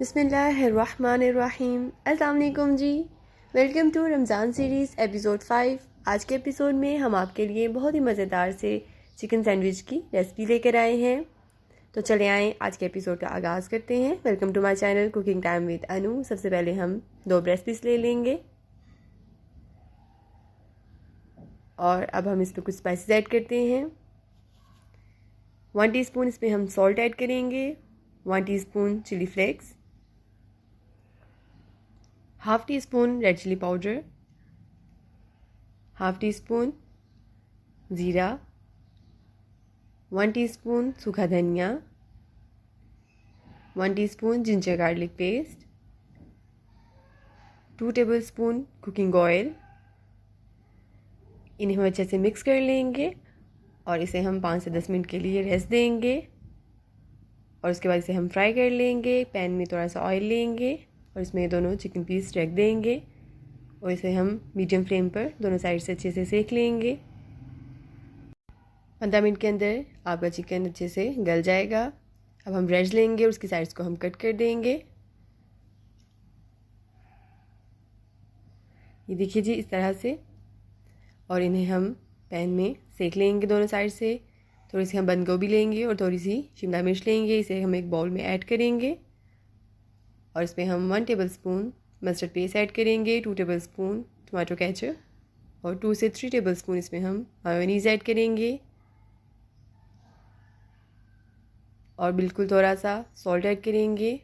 बिस्मिल्लाहिर्रहमानिर्रहीम। अस्सलाम वालेकुम जी। Welcome to Ramzan series episode 5। आज के एपिसोड में हम आपके लिए बहुत ही मज़ेदार से चिकन सैंडविच की रेसिपी लेकर आए हैं। तो चले आएँ आज के एपिसोड का आगाज़ करते हैं। Welcome to my channel cooking time with Anu. सबसे पहले हम 2 ब्रेस्ट पीस ले लेंगे और अब हम इस पर कुछ स्पाइसेस ऐड करते हैं। 1 टीस्पून इसमें हम सॉल्ट ऐड करेंगे, 1 teaspoon chilli flakes, half teaspoon red chilli powder, half teaspoon ज़ीरा, 1 टीस्पून सूखा धनिया, 1 teaspoon ginger garlic paste, 2 tablespoon cooking oil. इन्हें हम अच्छे से मिक्स कर लेंगे और इसे हम 5 से 10 मिनट के लिए रेस्ट देंगे और उसके बाद इसे हम फ्राई कर लेंगे। पैन में थोड़ा सा ऑयल लेंगे और इसमें दोनों चिकन पीस रख देंगे और इसे हम मीडियम फ्लेम पर दोनों साइड से अच्छे से सेक लेंगे। 15 मिनट के अंदर आपका चिकन अच्छे से गल जाएगा। अब हम ब्रेड लेंगे और उसकी साइड्स को हम कट कर देंगे। ये देखिए जी, इस तरह से। और इन्हें हम पैन में सेक लेंगे दोनों साइड से। थोड़ी सी हम बंद गोभी लेंगे और थोड़ी सी शिमला मिर्च लेंगे। इसे हम एक बाउल में ऐड करेंगे और इसमें हम 1 टेबलस्पून मस्टर्ड पेस्ट ऐड करेंगे, 2 टेबलस्पून टमाटो केचप और 2 से 3 टेबलस्पून इसमें हम मेयोनीज़ ऐड करेंगे और बिल्कुल थोड़ा सा सॉल्ट ऐड करेंगे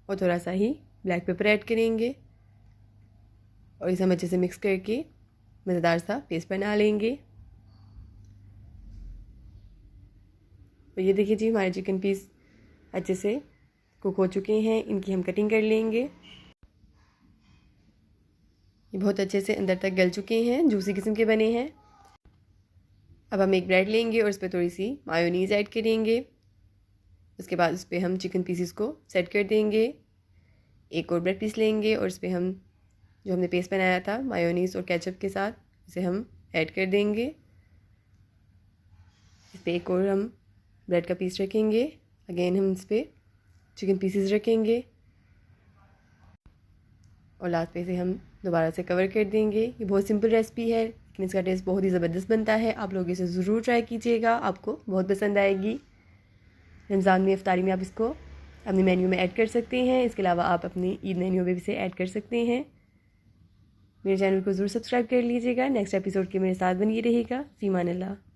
और थोड़ा सा ही ब्लैक पेपर ऐड करेंगे और इसे हम अच्छे से मिक्स करके मज़ेदार सा पेस्ट बना लेंगे। तो ये देखिए जी, हमारे चिकन पीस अच्छे से कुक हो चुके हैं। इनकी हम कटिंग कर लेंगे। ये बहुत अच्छे से अंदर तक गल चुके हैं, जूसी किस्म के बने हैं। अब हम एक ब्रेड लेंगे और उस पर थोड़ी सी मायोनीज़ ऐड करेंगे। उसके बाद उस पर हम चिकन पीसेस को सेट कर देंगे। एक और ब्रेड पीस लेंगे और उस पर हम जो हमने पेस्ट बनाया था मायोनीज़ और केचप के साथ, इसे हम ऐड कर देंगे। इस पर एक और हम ब्रेड का पीस रखेंगे। अगेन हम इस पर चिकन पीसेस रखेंगे और लास्ट पे इसे हम दोबारा से कवर कर देंगे। ये बहुत सिंपल रेसिपी है लेकिन इसका टेस्ट बहुत ही ज़बरदस्त बनता है। आप लोग इसे ज़रूर ट्राई कीजिएगा, आपको बहुत पसंद आएगी। रमज़ान में इफ्तारी में आप इसको अपने मेन्यू में ऐड कर सकते हैं। इसके अलावा आप अपनी ईद मेन्यू में भी इसे ऐड कर सकते हैं। मेरे चैनल को ज़रूर सब्सक्राइब कर लीजिएगा। नेक्स्ट एपिसोड के मेरे साथ बनिए रहेगा। फ़ी अमान अल्लाह।